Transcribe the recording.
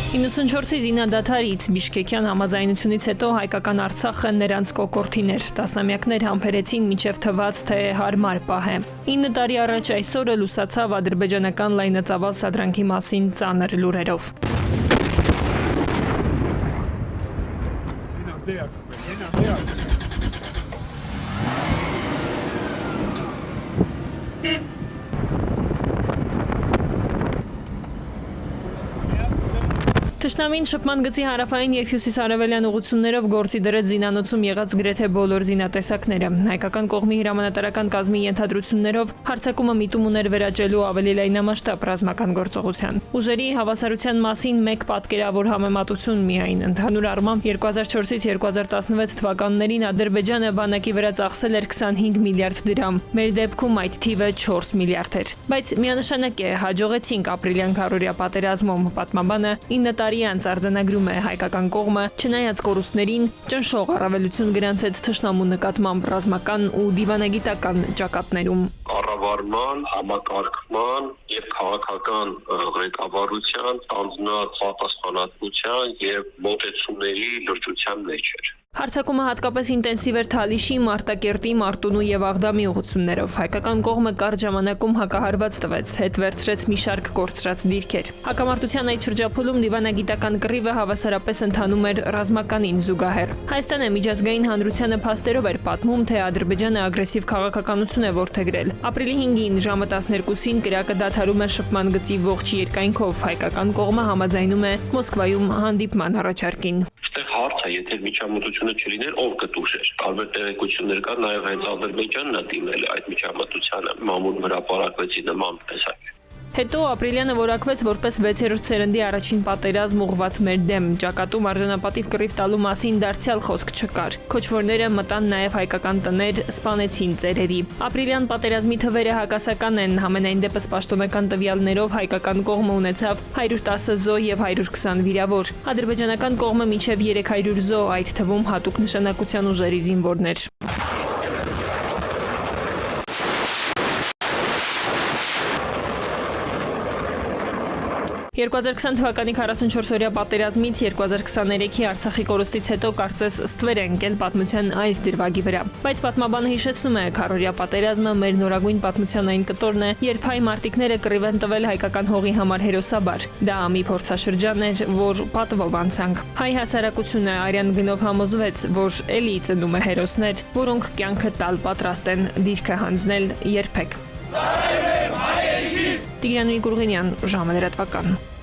94-ի զինադադարից Բիշկեկյան համաձայնությունից հետո հայկական Արցախը նրանց կոկորդին էր։ Տասնամյակներ համբերեցին մինչև թվաց, թե հարմար պահ է։ 9 տարի առաջ այսօրը լուսացավ ադրբեջանական լայնածավալ սադրանքի մասին ծանր լուրերով։ Թշնամին շփման գծի հարավային և հյուսիս-արևելյան ուղղություններով գործի դրեց զինանոցում եղած գրեթե բոլոր զինատեսակները։ Հայկական կողմի հրամանատարական կազմի ենթադրություններով հարձակումը միտում ուներ վերաճելու ավելի լայնամասշտաբ ռազմական գործողության։ Ուժերի հավասարության մասին մեկ պատկերավոր համեմատություն միայն։ Ընդհանուր առմամբ 2004-ից 2016 թվականներին Ադրբեջանը բանակի վրա ծախսել էր 25 միլիարդ դրամ։ Մեր դեպքում այդ թիվը 4 միլիարդ էր։ Բայց միանշանակ է, հաջողեցինք ապրիլյան քարոզիա պատերազմում, պատմաբանը 9 տարի անց արձանագրում է հայկական կողմը, չնայած կորուստներին, ճնշող առավելություն գրանցեց թշնամու նկատմամբ ռազմական ու դիվանագիտական ճակատներում։ Կառավարման, համակարգման և քաղաքական ղեկավարության ստանձնած պատասխանատվության և մոտեցումների լրջության մեջ էր։ Հարձակումը հատկապես ինտենսիվ էր Թալիշի, Մարտակերտի, Մարտունու և Աղդամի ուղղություններով։ Հայկական կողմը կարճ ժամանակում հակահարված տվեց, հետ վերցրեց մի շարք կորցրած դիրքեր։ Հակամարտության այդ շրջափուլում դիվանագիտական կռիվը հավասարապես ընթանում էր ռազմականին զուգահեռ։ Հայաստանը միջազգային հանրությանը փաստերով էր պատմում, թե Ադրբեջանը ագրեսիվ քաղաքականություն է որդեգրել։ Ապրիլի 5-ին ժամը 12-ին կրակը դադարում է շփման գծի ողջ երկայնքով։ Հայկական կողմը համաձայնում է Մոսկվայում հանդիպման առաջարկին։ Հարց է, եթե միջամտությունը չլիներ, ով կտուժեր։ Տարբեր տեղեկություններ կան, նաև հենց Ադրբեջանն է դիմել այդ միջամտությանը, մամուլ հրապարակվեցի նման տեսակ։ Հետո ապրիլյանը որակվեց որպես 6-րդ սերնդի առաջին պատերազմ ուղղված մեր դեմ։ Ճակատում արժանապատիվ կռիվ տալու մասին դարձյալ խոսք չկար։ Քոչվորները մտան նաև հայկական տներ, սպանեցին ծերերի։ Ապրիլյան պատերազմի թվերը հակասական են, համենայն դեպս պաշտոնական տվյալներով հայկական կողմը ունեցավ 110 զոհ և 120 վիրավոր։ Ադրբեջանական կողմը մինչև 300 զոհ, այդ թվում հատուկ նշանակության ուժերի զինվորներ։ 2020 թվականի 44-օրյա պատերազմից 2023-ի Արցախի կորուստից հետո կարծես ստվեր է ընկել պատմության այս դրվագի վրա։ Բայց պատմաբանը հիշեցնում է, քարոզիա պատերազմը մեր նորագույն պատմության այն կտորն է, երբ հայ մարտիկները կռիվ են տվել հայկական հողի համար հերոսաբար։ Դա մի փորձաշրջան էր, որ պատվով անցանք։ Հայ հասարակությունը արյան գնով համոզվեց, որ էլի ծնում է հերոսներ, որոնք կյանքը տալ պատրաստ են, դիրքը հանձնել երբեք։ Տիգրան Նիկոլայան, ժամը լրատվական։